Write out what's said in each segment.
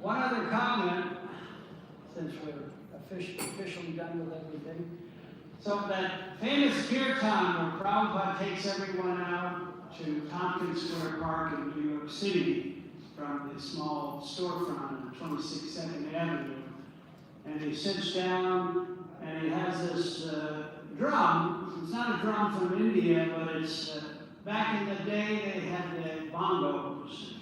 One other comment, since we're officially done with everything. So that famous kirtan where Prabhupada takes everyone out to Tompkins Square Park in New York City from the small storefront on 22nd Avenue. And he sits down and he has this drum. It's not a drum from India, but it's back in the day they had the bongos,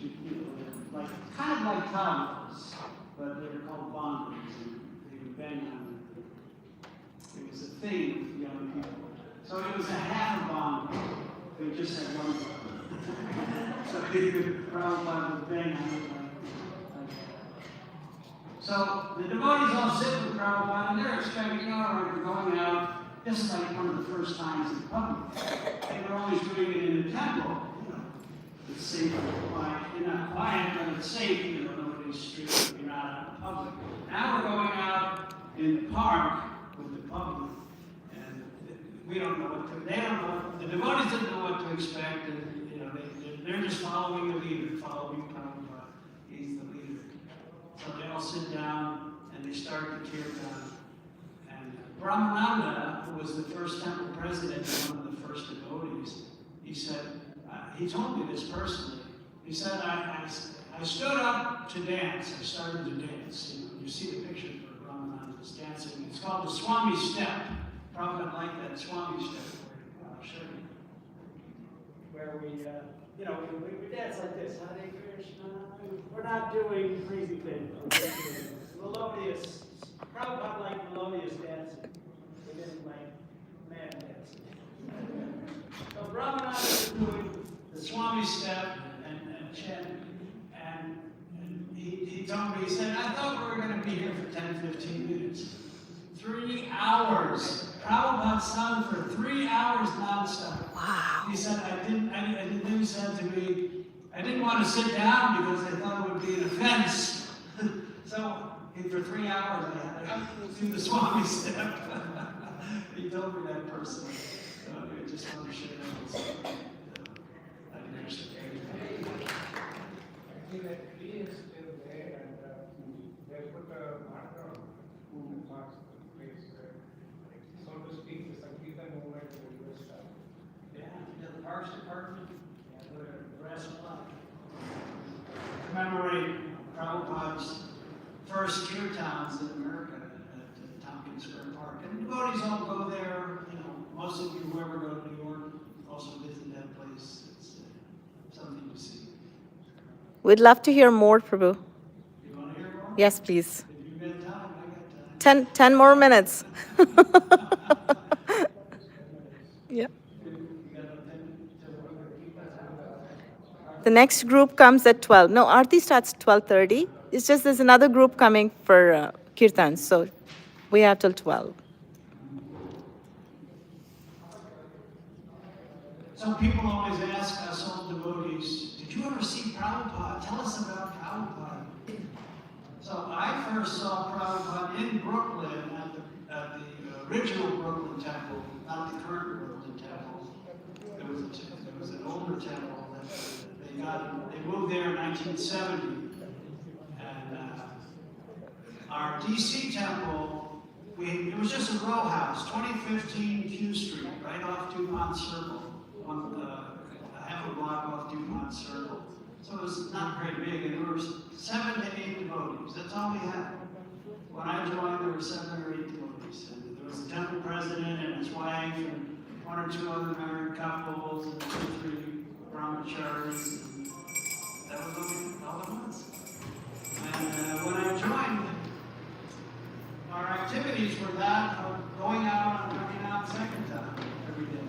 like kind of like tablas, but they were called bongos. And they would bang on them. It was a thing with young people. So it was a half a bongo. They just had one bongo. So they could Prabhupada would bang on it like that. So the devotees all sit with Prabhupada and they're expecting, all right, we're going out. This is like one of the first times in public. They were always doing it in the temple. It's safe and quiet. You're not quiet, but it's safe. You know, nobody's street. You're not out in public. Now we're going out in the park with the public, and we don't know what to. They don't know. The devotees don't know what to expect, and you know they're just following the leader, following Prabhupada. He's the leader. So they all sit down and they start the kirtan. And Brahmananda, who was the first temple president, one of the first devotees, he said. He told me this personally. He said, I stood up to dance. I started to dance. You see the picture of Ramananda's dancing. It's called the Swami step. Probably like that Swami step. I'll show you. Where we dance like this. Hare Krishna. We're not doing crazy things. Melodious. Prabhupada like melodious dancing. We didn't like man dancing. So Ramananda is doing the Swami step and chanting. And he told me, he said, I thought we were going to be here for 10, 15 minutes. 3 hours. Prabhupada sung for 3 hours nonstop. Wow. He said, he said to me, I didn't want to sit down because I thought it would be an offense. So for 3 hours I had to do the Swami step. He told me that personally. So I just want to share that with you. Actually, that tree is still there, and they put a marker who marks the place where, so to speak, the Sankirtan movement will start. Yeah, the Parks Department, the grass plot. Commemorate Prabhupada's first kirtans in America at Tompkins Square Park. And devotees all go there, most of you, whoever go to New York, also visit that place. It's something to see. We'd love to hear more, Prabhu. You want to hear more? Yes, please. If you've got time, I got time. 10 more minutes. Yeah. The next group comes at 12. No, Aarti starts 12:30. It's just there's another group coming for kirtan, so we have till 12. Some people always ask us old devotees to did you ever see Prabhupada? Tell us about Prabhupada. So I first saw Prabhupada in Brooklyn at the original Brooklyn temple, not the current Brooklyn temple. There was an older temple that they moved there in 1970. And our DC temple, it was just a row house, 2015 Q Street, right off DuPont Circle, half a block off DuPont Circle. So it was not very big, and there were 7 to 8 devotees. That's all we had. When I joined, there were 7 or 8 devotees. And there was the temple president and his wife, and 1 or 2 other married couples, and 2 or 3 brahmacharis. And that was all it was. And when I joined, our activities were that of going out and coming out second time every day.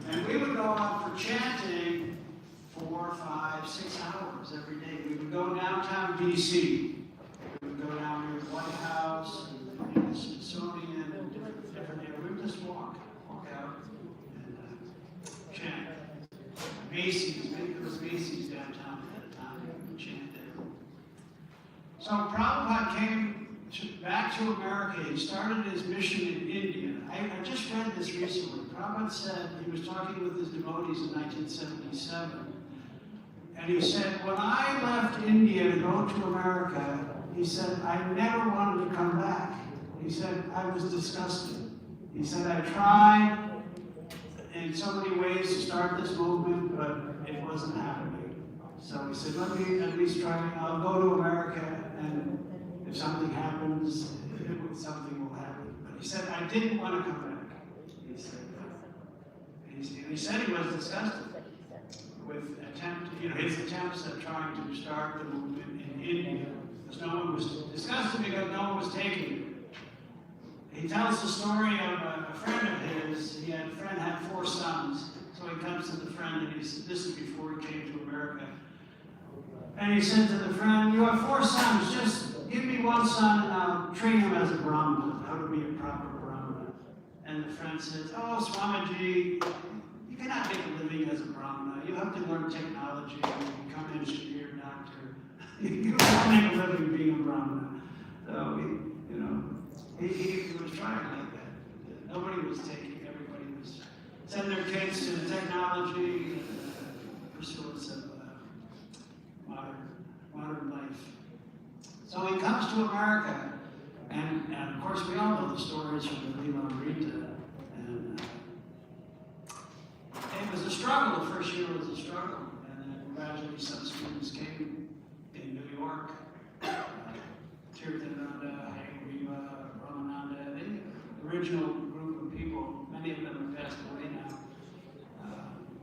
And we would go out for chanting 4, 5, 6 hours every day. We would go downtown DC. We would go down to the White House, and the Smithsonian, and different areas. We would just walk out and chant. Macy's, there was Macy's downtown at the time. We would chant there. So Prabhupada came back to America. He started his mission in India. I just read this recently. Prabhupada said, he was talking with his devotees in 1977, and he said, when I left India to go to America, he said, I never wanted to come back. He said, I was disgusted. He said, I tried in so many ways to start this movement, but it wasn't happening. So he said, let me at least try. I'll go to America, and if something happens, something will happen. But he said, I didn't want to come back. He said he was disgusted with his attempts at trying to start the movement in India. Because no one was disgusted because no one was taking it. He tells the story of a friend of his. A friend had 4 sons. So he comes to the friend, and this is before he came to America. And he said to the friend, you have 4 sons, just give me 1 son and I'll train him as a Brahmana, how to be a proper Brahmana. And the friend says, oh, Swamiji, you cannot make a living as a Brahmana. You have to learn technology and become an engineer, doctor. You cannot make a living being a Brahmana. So, he was trying like that. Nobody was taking, everybody was sending their kids to the technology pursuance of modern life. So he comes to America, and of course we all know the stories from the Lila Rita. And it was a struggle. The first year was a struggle, and then gradually some students came in New York. Kirtananda, Hariva, Ramananda, the original group of people. Many of them have passed away now.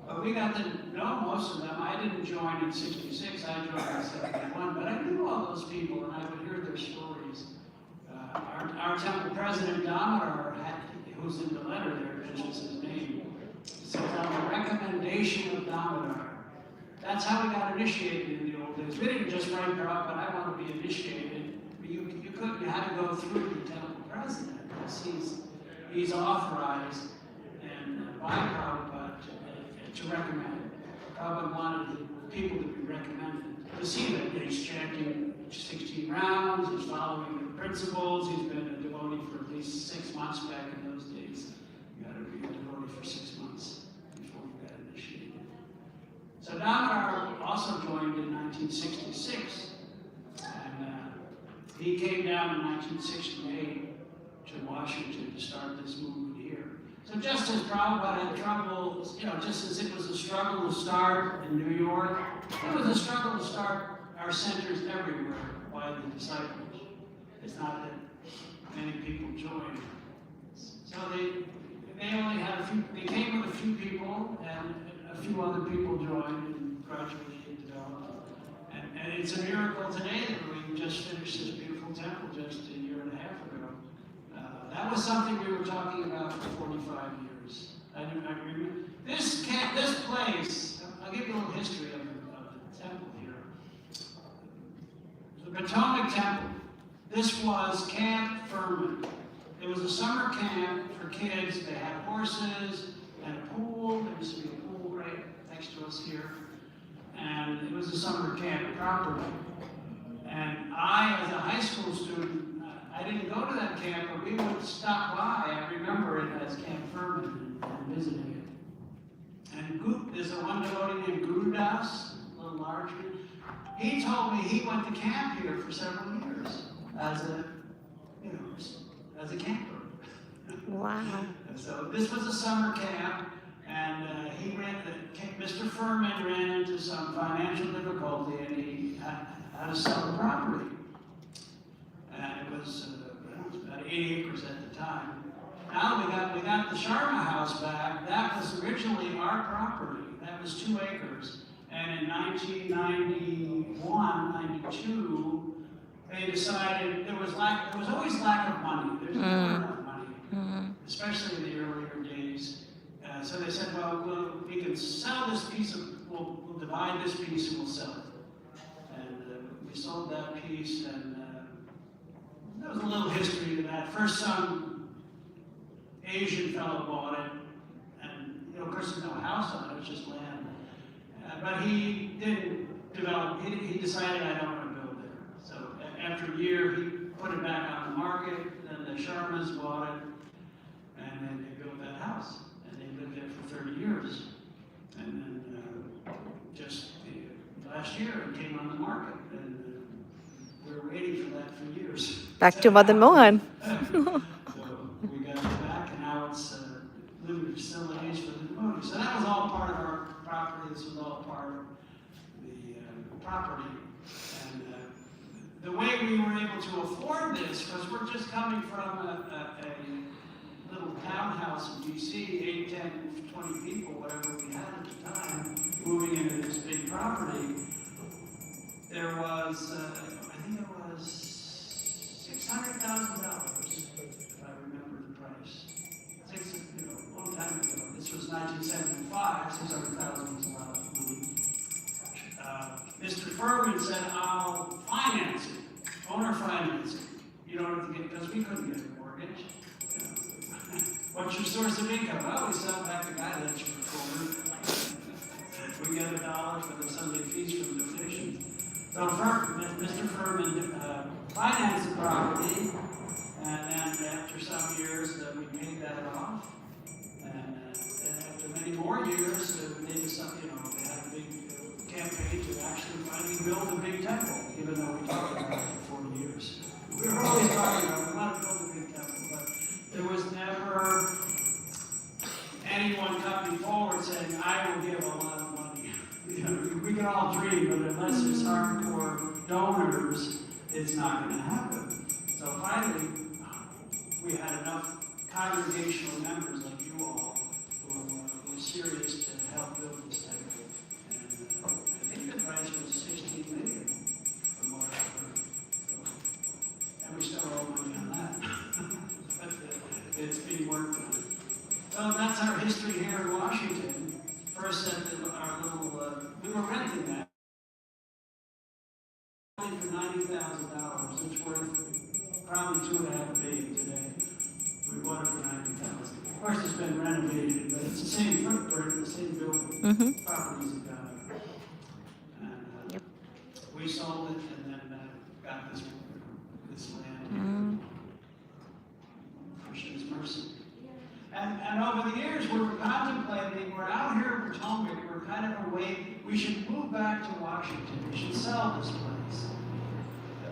But we got to know most of them. I didn't join in 66, I joined in 71, but I knew all those people, and I would hear their stories. Our temple president, Damodar, who's in the letter there, mentions his name, says, on the recommendation of Damodar. That's how we got initiated in the old days. We didn't just write her up, but I want to be initiated. You couldn't, you had to go through the temple president, because he's authorized and by Prabhupada to recommend. Prabhupada wanted the people to be recommended. You see that he's chanting 16 rounds, he's following the principles, he's been a devotee for at least 6 months back in those days. You got to be a devotee for 6 months before you got initiated. So Damodar also joined in 1966, and he came down in 1968 to Washington to start this movement here. So just as Prabhupada had trouble, just as it was a struggle to start in New York, it was a struggle to start our centers everywhere by the disciples. It's not that many people joined. So they only had they came with a few people, and a few other people joined, and gradually it developed. And it's a miracle today that we just finished this beautiful temple just a year and a half ago. That was something we were talking about for 45 years. I remember this place. I'll give you a little history of the temple here. The Potomac Temple. This was Camp Furman. It was a summer camp for kids. They had horses and a pool pool. There used to be a pool right next to us here. And it was a summer camp property. And I, as a high school student, I didn't go to that camp, but we would stop by. I remember it as Camp Furman and visiting it. And there's a one devotee named Guru Das, a little larger. He told me he went to camp here for several years as a, as a camper. Wow. So this was a summer camp, and Mr. Furman ran into some financial difficulty, and he had to sell the property. And it was about 80 acres at the time. Now we got the Sharma house back. That was originally our property. That was 2 acres. And in 1991, 92, they decided there was always lack of money. There's never enough money, especially in the earlier days. So they said, well, we can sell this piece we'll divide this piece and we'll sell it. And we sold that piece, and there was a little history to that. First, some Asian fellow bought it, and of course there's no house on it, it's just land. But he didn't develop, he decided, I don't want to build there. So after a year, he put it back on the market, then the Sharmas bought it, and then they built that house. And they lived there for 30 years. And then just last year, it came on the market, and we were waiting for that for years. Back to Madan Mohan. So we got it back, and now it's living facilities for the devotees. So that was all part of our property. This was all part of the property. And the way we were able to afford this was we're just coming from a little townhouse in D.C., 8, 10, 20 people, whatever we had at the time, moving into this big property. There was, I think it was $600,000, if I remember the price. A long time ago. This was 1975, $600,000 was a lot of money. Mr. Furman said, I'll finance it, owner financing. You don't have to get, because we couldn't get a mortgage. What's your source of income? Well, we sell back the guy that's your quarter. We get $1 for the Sunday feast from donations. So Mr. Furman financed the property, and then after some years, we paid that off. And then after many more years, they decided, they had a big campaign to actually finally build a big temple, even though we talked about it for 40 years. We were always talking about, we want to build a big temple, but there was never anyone coming forward saying, I will give a lot of money. We can all dream, but unless there's hardcore donors, it's not going to happen. So finally, we had enough congregational members like you all who were serious to help build this temple. And I think the price was $16 million from what I heard. So, and we still owe money on that. But it's being worked on. So that's our history here in Washington. First at our little, we were renting that for $90,000. It's worth probably $2.5 million today. We bought it for $90,000. Of course, it's been renovated, but it's the same footprint, the same building. Properties have gone up. And we sold it and then got this land. For His mercy. And over the years, we were contemplating, we're out here in Potomac, we're kind of away, we should move back to Washington, we should sell this place.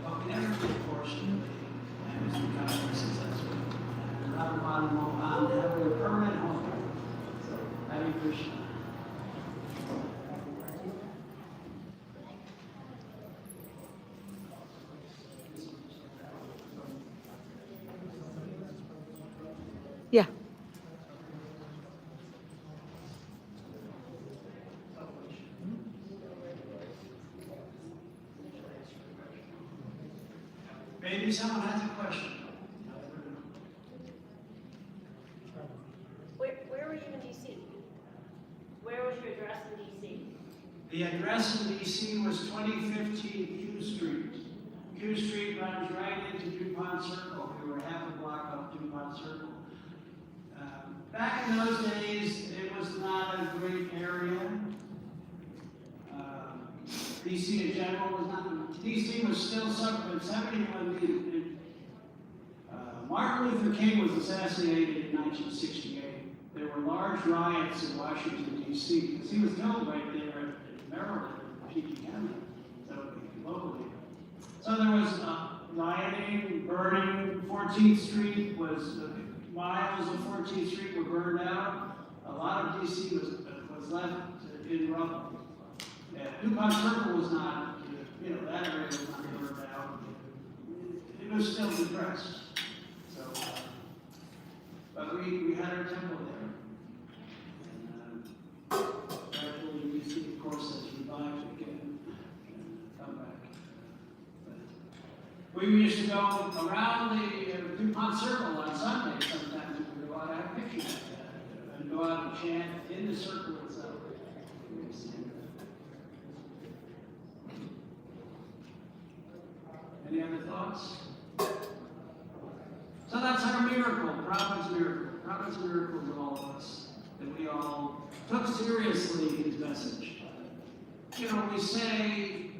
But we never did, fortunately, and it's become very successful. And Radharani Mohan had a permanent home. So, Hare Krishna. Yeah. Maybe someone has a question. Where were you in D.C.? Where was your address in D.C.? The address in D.C. was 2015 Q Street. Q Street runs right into DuPont Circle. We were half a block up DuPont Circle. Back in those days, it was not a great area. DC in general was not, DC was still suffering. 71, Martin Luther King was assassinated in 1968. There were large riots in Washington, D.C., because he was killed right there in Maryland, Pekin County, so locally. So there was rioting, burning. 14th Street was, miles of 14th Street were burned out. A lot of D.C. was left in rubble. Yeah, DuPont Circle was not, that area was not burned out. It was still depressed. So, but we had our temple there. And gradually DC, of course, has revived again and come back. But we used to go around the DuPont Circle on Sunday sometimes. We would go out and have pictures like that, and go out and chant in the circle itself. Any other thoughts? So that's our miracle, Prabhupada's miracle. Prabhupada's miracle to all of us, that we all took seriously his message. We say,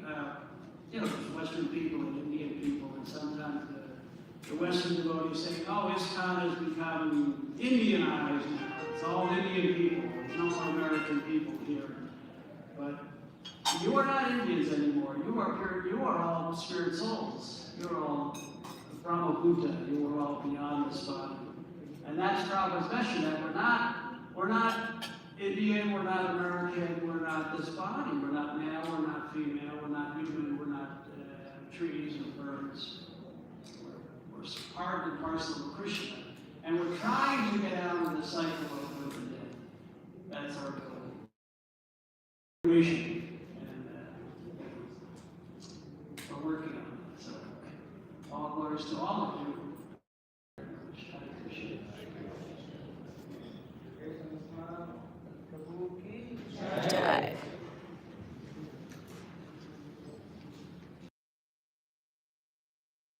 there's Western people and Indian people, and sometimes the Western devotees say, oh, ISKCON has become Indianized now. It's all Indian people. There's no more American people here. But you are not Indians anymore. You are pure. You are all spirit souls. You're all Brahma-Bhuta. You are all beyond this body. And that's Prabhupada's message, that we're not Indian, we're not American, we're not this body. We're not male, we're not female, we're not human, we're not trees and birds. We're part and parcel of Krishna. And we're trying to get out of the cycle of living and death. That's our goal. And we're working on it. So all glories to all of you.